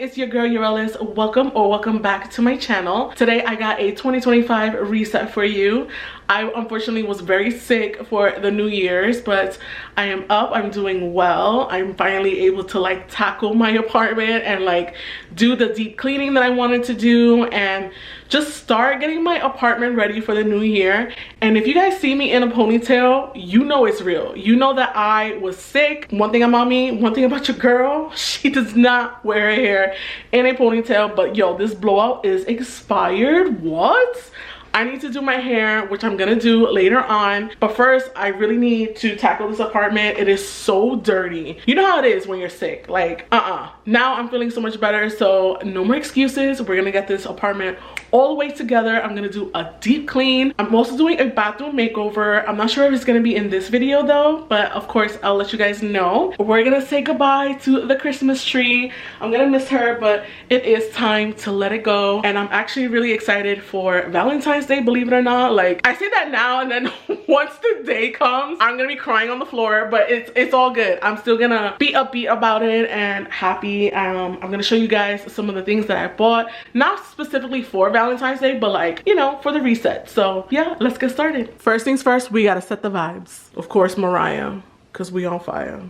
it's your girl Eurelis. Welcome back to my channel. Today I got a 2025 reset for you. I unfortunately was very sick for the New Year's, but I am up, I'm doing well. I'm finally able to like tackle my apartment and like do the deep cleaning that I wanted to do and just start getting my apartment ready for the new year. And if you guys see me in a ponytail, you know it's real. You know that I was sick. One thing about me, one thing about your girl, she does not wear her hair in a ponytail. But yo, this blowout is expired. What? I need to do my hair, which I'm gonna do later on. But first, I really need to tackle this apartment. It is so dirty. You know how it is when you're sick. Like, Now I'm feeling so much better, so no more excuses. We're gonna get this apartment all the way together. I'm gonna do a deep clean. I'm also doing a bathroom makeover. I'm not sure if it's gonna be in this video though, but of course, I'll let you guys know. We're gonna say goodbye to the Christmas tree. I'm gonna miss her, but it is time to let it go. And I'm actually really excited for Valentine's Day, believe it or not. Like, I say that now, and then once the day comes, I'm gonna be crying on the floor, but it's all good. I'm still gonna be upbeat about it and happy. I'm gonna show you guys some of the things that I bought, not specifically for Valentine's Day, but like, you know, for the reset. So yeah, let's get started. First things first, we gotta set the vibes. Of course, Mariah, because we on fire.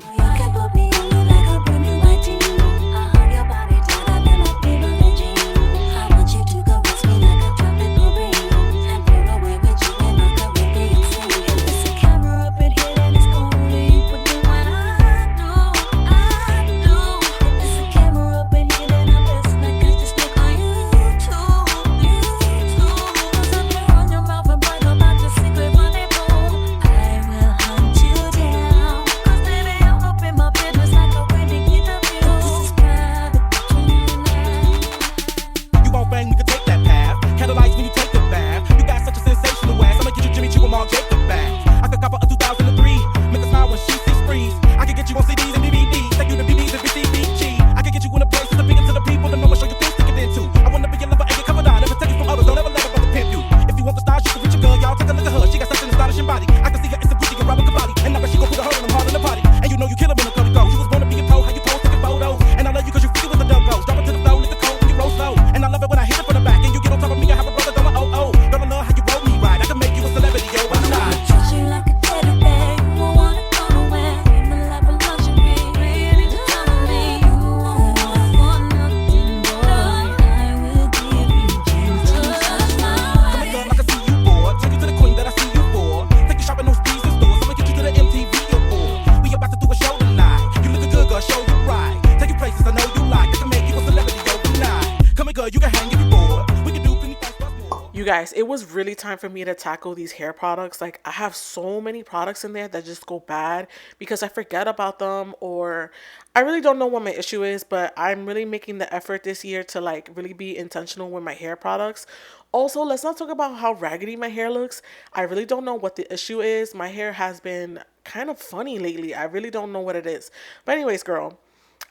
You guys, it was really time for me to tackle these hair products. Like, I have so many products in there that just go bad because I forget about them, or I really don't know what my issue is, but I'm really making the effort this year to like really be intentional with my hair products. Also, let's not talk about how raggedy my hair looks. I really don't know what the issue is. My hair has been kind of funny lately. I really don't know what it is. But anyways, girl,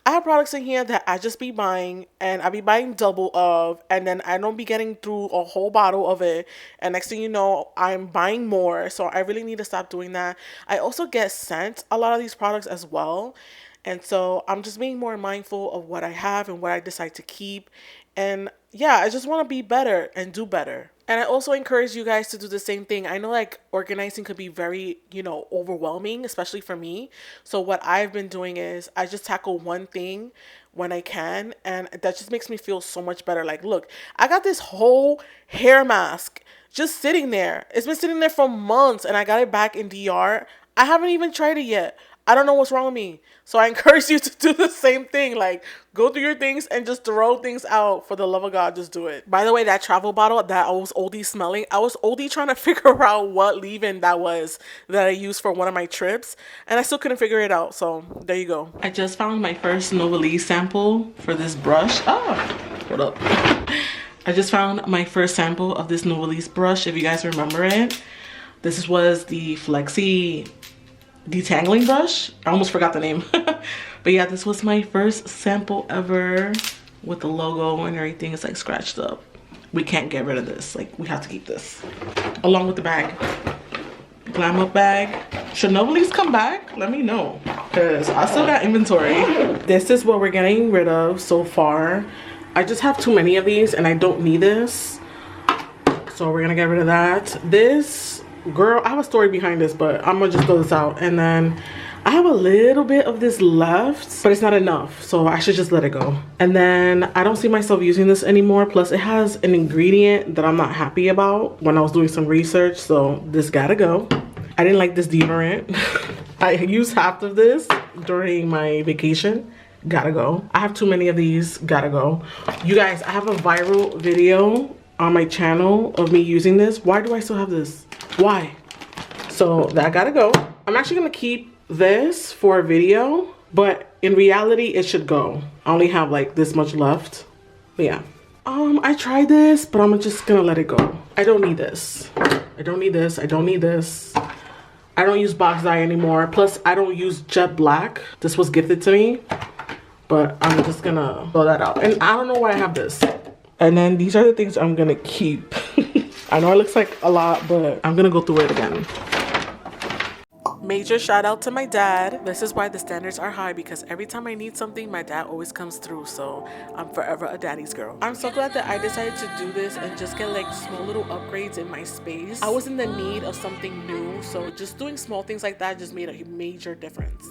I have products in here that I just be buying, and I be buying double of, and then I don't be getting through a whole bottle of it, and next thing you know, I'm buying more. So I really need to stop doing that. I also get sent a lot of these products as well, and so I'm just being more mindful of what I have and what I decide to keep. And yeah, I just want to be better and do better. And I also encourage you guys to do the same thing. I know like organizing could be very, you know, overwhelming, especially for me. So what I've been doing is I just tackle one thing when I can, and that just makes me feel so much better. Like, look, I got this whole hair mask just sitting there. It's been sitting there for months, and I got it back in DR. I haven't even tried it yet. I don't know what's wrong with me. So I encourage you to do the same thing. Like, go through your things and just throw things out. For the love of God, just do it. By the way, that travel bottle that I was oldie smelling, I was oldie trying to figure out what leave-in that was that I used for one of my trips, and I still couldn't figure it out. So there you go. I just found my first Novalis sample for this brush. Hold up. I just found my first sample of this Novalis brush, if you guys remember it. This was the Flexi detangling brush. I almost forgot the name. But yeah, this was my first sample ever with the logo and everything. It's like scratched up. We can't get rid of this. Like, we have to keep this along with the bag. glam up bag. Should Novelties come back? Let me know, because I still got inventory. This is what we're getting rid of so far. I just have too many of these and I don't need this, so we're gonna get rid of that. This, girl, I have a story behind this, but I'm gonna just throw this out. And then I have a little bit of this left, but it's not enough, so I should just let it go. And then I don't see myself using this anymore. Plus it has an ingredient that I'm not happy about when I was doing some research, so this gotta go. I didn't like this deodorant. I used half of this during my vacation. Gotta go. I have too many of these. Gotta go. You guys, I have a viral video on my channel of me using this. Why do I still have this? Why? So that gotta go. I'm actually gonna keep this for a video, but in reality it should go. I only have like this much left. But yeah. I tried this, but I'm just gonna let it go. I don't need this. I don't need this. I don't need this. I don't use box dye anymore. Plus I don't use jet black. This was gifted to me, but I'm just gonna throw that out. And I don't know why I have this. And then these are the things I'm gonna keep. I know it looks like a lot, but I'm gonna go through it again. Major shout out to my dad. This is why the standards are high, because every time I need something, my dad always comes through. So I'm forever a daddy's girl. I'm so glad that I decided to do this and just get like small little upgrades in my space. I was in the need of something new, so just doing small things like that just made a major difference.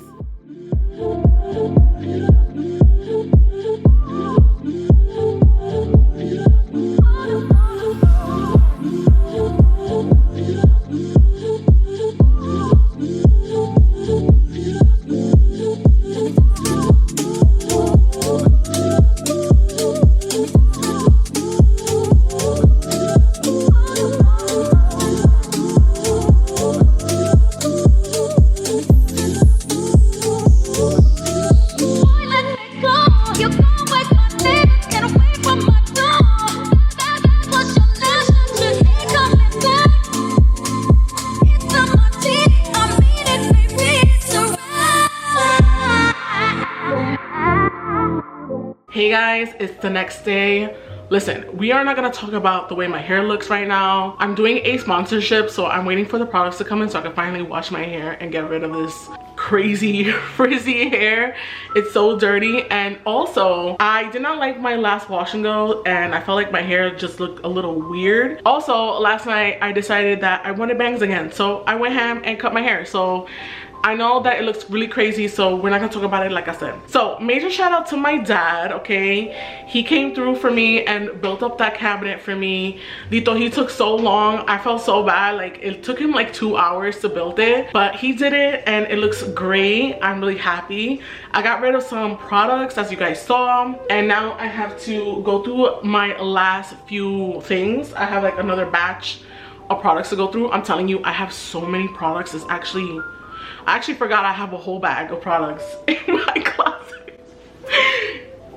Hey guys, it's the next day. Listen, we are not gonna talk about the way my hair looks right now. I'm doing a sponsorship, so I'm waiting for the products to come in so I can finally wash my hair and get rid of this crazy frizzy hair. It's so dirty. And also, I did not like my last wash and go, and I felt like my hair just looked a little weird. Also, last night I decided that I wanted bangs again, so I went ham and cut my hair. So I know that it looks really crazy, so we're not gonna talk about it like I said. So major shout out to my dad, okay? He came through for me and built up that cabinet for me. Dito, he took so long. I felt so bad. Like it took him like 2 hours to build it, but he did it and it looks great. I'm really happy. I got rid of some products as you guys saw, and now I have to go through my last few things. I have like another batch of products to go through. I'm telling you, I have so many products. It's actually, I actually forgot I have a whole bag of products in my closet.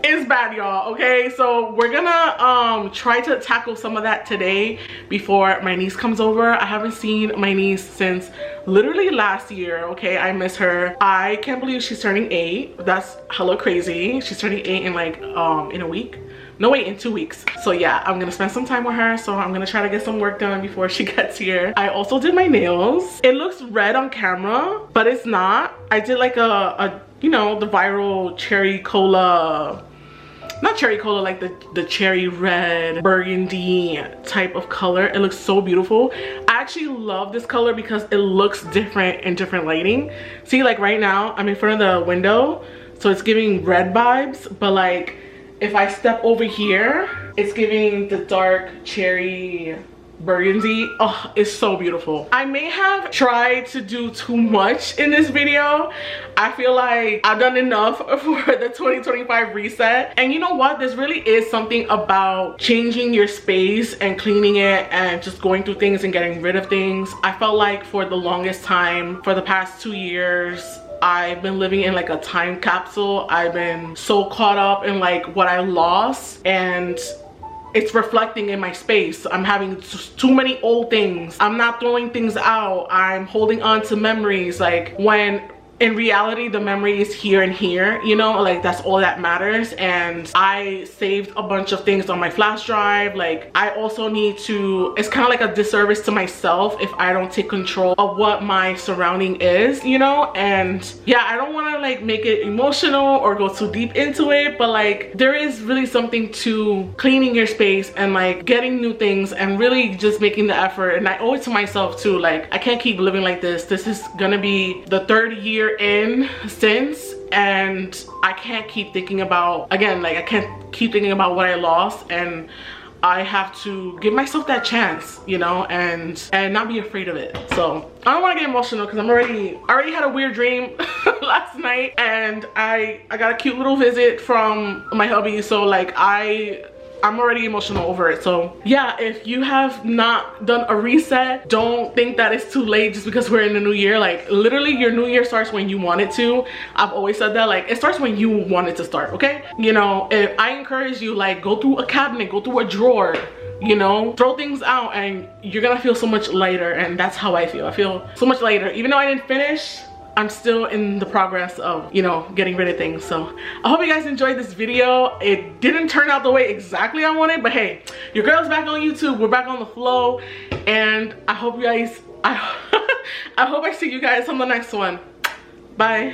It's bad, y'all, okay? So we're gonna try to tackle some of that today before my niece comes over. I haven't seen my niece since literally last year, okay? I miss her. I can't believe she's turning 8. That's hella crazy. She's turning 8 in like in a week. No, wait, in 2 weeks. So yeah, I'm gonna spend some time with her. So I'm gonna try to get some work done before she gets here. I also did my nails. It looks red on camera, but it's not. I did like a you know, the viral cherry cola, not cherry cola, like the cherry red burgundy type of color. It looks so beautiful. I actually love this color because it looks different in different lighting. See, like right now I'm in front of the window, so it's giving red vibes, but like if I step over here, it's giving the dark cherry burgundy. Oh, it's so beautiful. I may have tried to do too much in this video. I feel like I've done enough for the 2025 reset. And you know what? This really is something about changing your space and cleaning it and just going through things and getting rid of things. I felt like for the longest time, for the past 2 years, I've been living in like a time capsule. I've been so caught up in like what I lost, and it's reflecting in my space. I'm having too many old things. I'm not throwing things out. I'm holding on to memories. Like when in reality the memory is here and here, you know, like that's all that matters. And I saved a bunch of things on my flash drive. Like I also need to, it's kind of like a disservice to myself if I don't take control of what my surrounding is, you know. And yeah, I don't want to like make it emotional or go too deep into it, but like there is really something to cleaning your space and like getting new things and really just making the effort. And I owe it to myself too. Like I can't keep living like this. This is gonna be the 3rd year in since, and I can't keep thinking about, again, like I can't keep thinking about what I lost, and I have to give myself that chance, you know, and not be afraid of it. So I don't want to get emotional because I already had a weird dream last night, and I got a cute little visit from my hubby, so like I'm already emotional over it. So yeah, if you have not done a reset, don't think that it's too late just because we're in the new year. Like literally your new year starts when you want it to. I've always said that, like it starts when you want it to start, okay? You know, if I encourage you, like go through a cabinet, go through a drawer, you know, throw things out, and you're gonna feel so much lighter. And that's how I feel. I feel so much lighter. Even though I didn't finish, I'm still in the progress of, you know, getting rid of things. So I hope you guys enjoyed this video. It didn't turn out the way exactly I wanted, but hey, your girl's back on YouTube. We're back on the flow, and I hope you guys, I hope I see you guys on the next one. Bye.